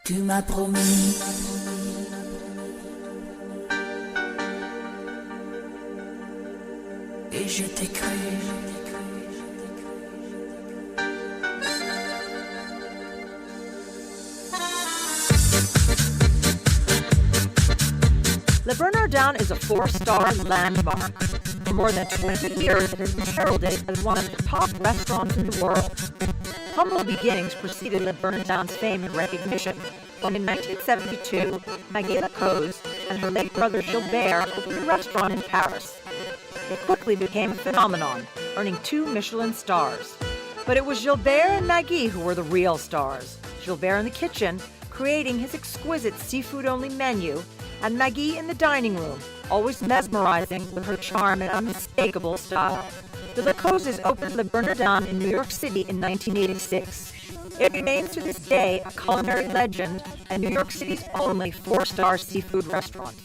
Tu m'as promis et je t'ai cru. Le Bernardin is a 4-star landmark. For more than 20 years, it has been heralded as one of the top restaurants in the world. Humble beginnings preceded Le Bernardin's fame and recognition. When in 1972, Maguy Coze and her late brother Gilbert opened a restaurant in Paris. It quickly became a phenomenon, earning 2 Michelin stars. But it was Gilbert and Maguy who were the real stars. Gilbert in the kitchen, creating his exquisite seafood-only menu, and Maguy in the dining room, always mesmerizing with her charm and unmistakable style. The Le Cozes opened Le Bernardin in New York City in 1986. It remains to this day a culinary legend and New York City's only 4-star seafood restaurant.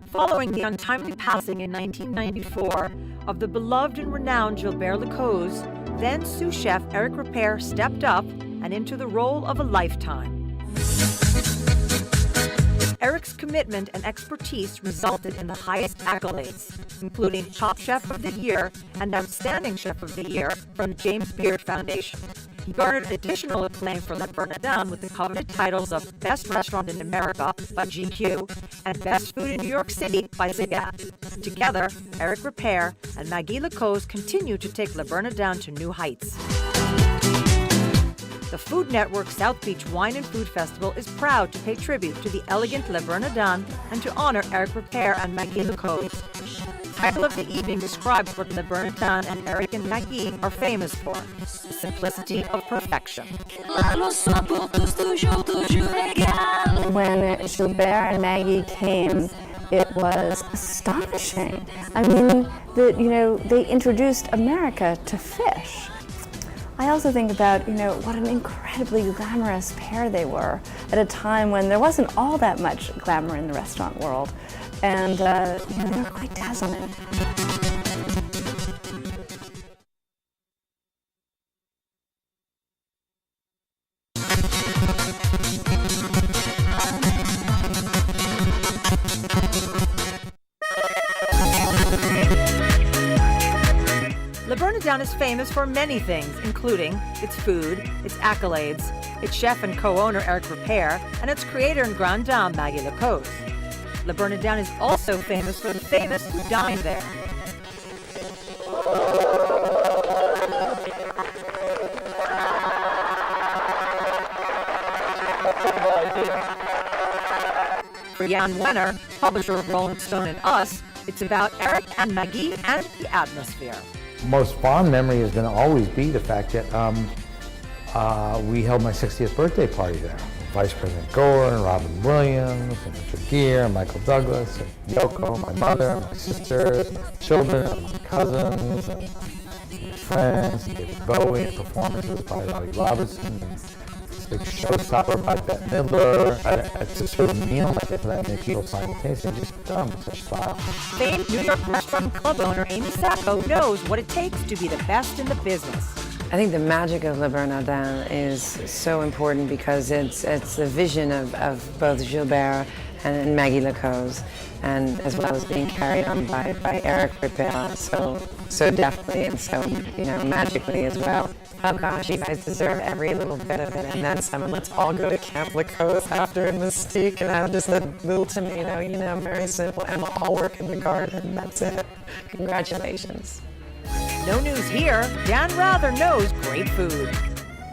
Following the untimely passing in 1994 of the beloved and renowned Gilbert Le Coze, then sous chef Eric Ripert stepped up and into the role of a lifetime. Eric's commitment and expertise resulted in the highest accolades, including Top Chef of the Year and Outstanding Chef of the Year from the James Beard Foundation. He garnered additional acclaim for Le Bernardin with the coveted titles of Best Restaurant in America by GQ and Best Food in New York City by SOBEWFF. Together, Eric Ripert and Maguy Coze continue to take Le Bernardin to new heights. The Food Network South Beach Wine and Food Festival is proud to pay tribute to the elegant Le Bernardin and to honor Eric Ripert and Maguy Coze. The title of the evening describes what Le Bernardin and Eric and Maguy are famous for: the simplicity of perfection. When Gilbert and Maguy came, it was astonishing. I mean, they introduced America to fish. I also think about, what an incredibly glamorous pair they were at a time when there wasn't all that much glamour in the restaurant world. And, they were quite dazzling. Le Bernardin is famous for many things, including its food, its accolades, its chef and co-owner Eric Ripert, and its creator and grande dame Maguy Coze. Le Bernardin is also famous for the famous who dine there. For Jan Wenner, publisher of Rolling Stone and Us, it's about Eric and Maguy and the atmosphere. Most fond memory is going to always be the fact that we held my 60th birthday party there. Vice President Gore and Robin Williams and Richard Gere and Michael Douglas and Yoko, my mother, my sisters, my children, my cousins, and friends, David Bowie, and performances by Robbie Robertson, and this big showstopper by Bette Midler. It's a sort of meal like that that makes people simultaneously just dumb with such style. Famed New York restaurant club owner Amy Sacco knows what it takes to be the best in the business. I think the magic of Le Bernardin is so important because it's the vision of both Gilbert and Maguy Coze, and as well as being carried on by Eric Ripert so deftly and so magically as well. Oh gosh, you guys deserve every little bit of it, and then some. Let's all go to Camp Le Coze after in Mystique and have just a little tomato, very simple, and we'll all work in the garden. That's it. Congratulations. No news here. Dan Rather knows great food.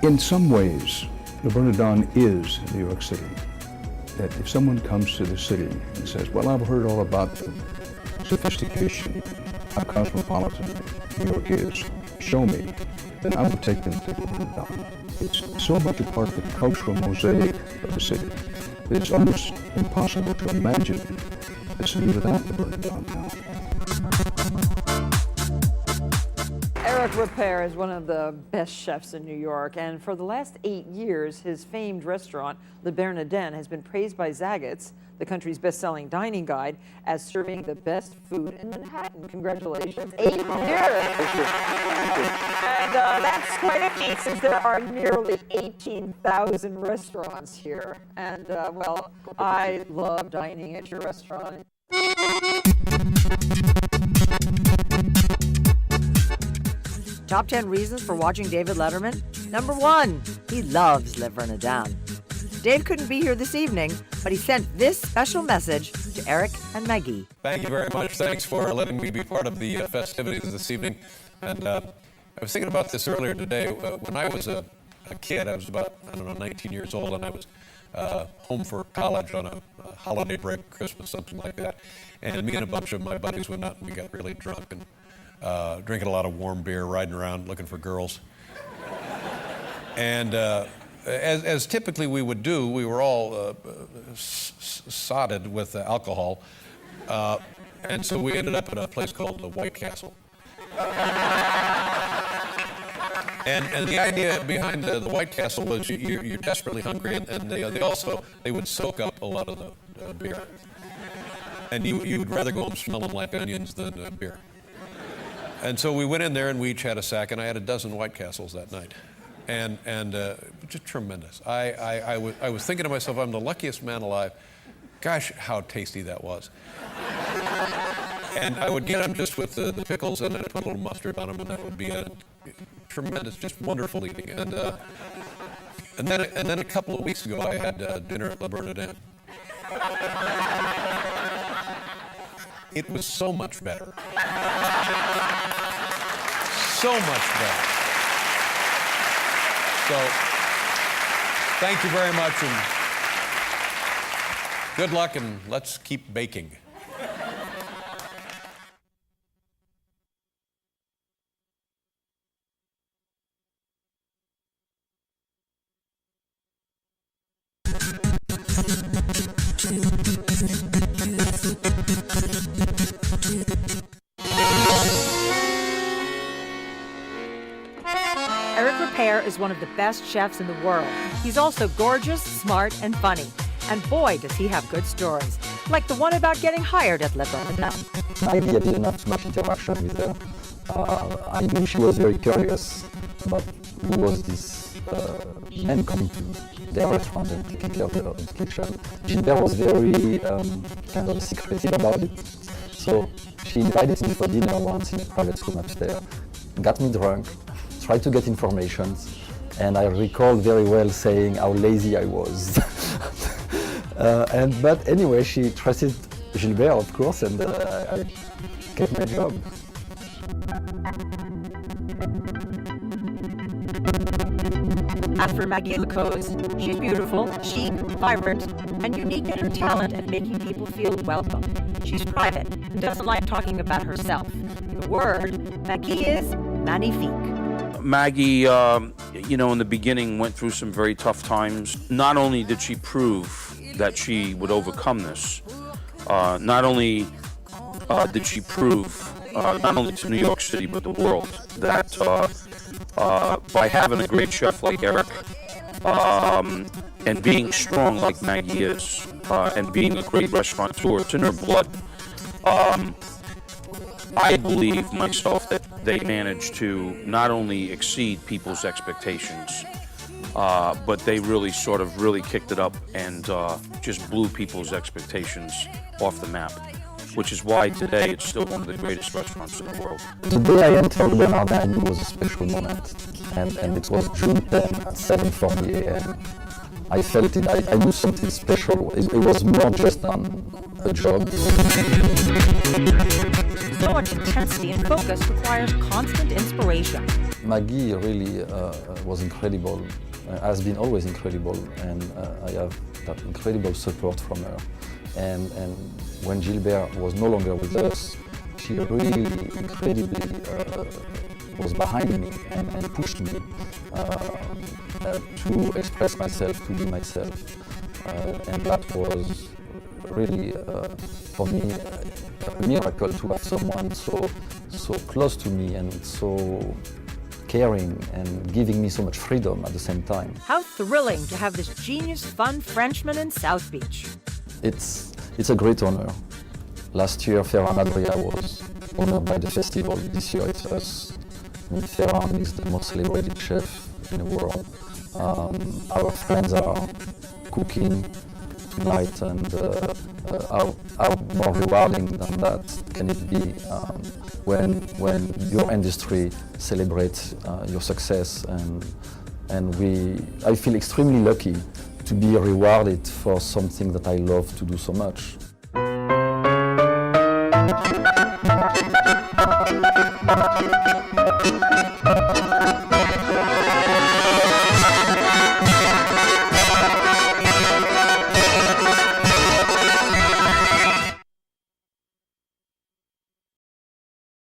In some ways, Le Bernardin is New York City. That if someone comes to the city and says, well, I've heard all about the sophistication, how cosmopolitan New York is, show me, then I would take them to Le Bernardin. It's so much a part of the cultural mosaic of the city that it's almost impossible to imagine the city without Le Bernardin. Eric Ripert is one of the best chefs in New York, and for the last 8 years, his famed restaurant, Le Bernardin, has been praised by Zagat's, the country's best-selling dining guide, as serving the best food in Manhattan. Congratulations. 8 years! And that's quite a feat, since there are nearly 18,000 restaurants here. And, well, I love dining at your restaurant. Top 10 reasons for watching David Letterman? Number 1, he loves Le Bernardin. Dave couldn't be here this evening, but he sent this special message to Eric and Maguy. Thank you very much. Thanks for letting me be part of the festivities this evening. And I was thinking about this earlier today. When I was a kid, I was about, 19 years old, and I was home for college on a holiday break, Christmas, something like that. And me and a bunch of my buddies went out and we got really drunk and drinking a lot of warm beer, riding around looking for girls. And as typically we would do, we were all sodded with alcohol. And so we ended up at a place called the White Castle. And the idea behind the White Castle was you're desperately hungry, and they would soak up a lot of the beer. And you would rather go home smelling like onions than beer. And so we went in there and we each had a sack, and I had a dozen White Castles that night. And just tremendous. I was thinking to myself, I'm the luckiest man alive. Gosh, how tasty that was. And I would get them just with the pickles, and I'd put a little mustard on them, and that would be a tremendous, just wonderful eating. And then a couple of weeks ago, I had dinner at Le Bernardin. It was so much better. So much better. So, thank you very much, and good luck, and let's keep baking. Eric Ripert is one of the best chefs in the world. He's also gorgeous, smart, and funny. And boy, does he have good stories, like the one about getting hired at Le Bernardin. I didn't have much interaction with her. I knew she was very curious about who was this man coming to their restaurant and taking care of the kitchen. Gilbert was very kind of secretive about it. So she invited me for dinner once in a private room upstairs, got me drunk, tried to get information, and I recall very well saying how lazy I was. But anyway, she trusted Gilbert, of course, and I kept my job. As for Maguy Coze, she's beautiful, chic, vibrant, and unique in her talent at making people feel welcome. She's private and doesn't like talking about herself. In a word, Maguy is magnifique. Maguy, in the beginning went through some very tough times. Not only did she prove that she would overcome this, not only did she prove, not only to New York City, but the world, that by having a great chef like Eric, and being strong like Maguy is, and being a great restaurateur, it's in her blood. I believe myself that they managed to not only exceed people's expectations, but they really kicked it up and just blew people's expectations off the map, which is why today it's still one of the greatest restaurants in the world. The day I entered Bernardin, it was a special moment, and it was June 10 at 7:40 a.m. I felt it, I knew something special. It was more just a job. So much intensity and focus requires constant inspiration. Maguy really was incredible, has been always incredible, and I have that incredible support from her. And when Gilbert was no longer with us, she really incredibly was behind me and pushed me to express myself, to be myself. And that was really, for me, a miracle to have someone so close to me and so caring and giving me so much freedom at the same time. How thrilling to have this genius, fun Frenchman in South Beach. It's a great honor. Last year, Ferran Adria was honored by the festival. This year it's us. I mean, Ferran is the most celebrated chef in the world. Our friends are cooking tonight, and how more rewarding than that can it be when your industry celebrates your success, and I feel extremely lucky to be rewarded for something that I love to do so much.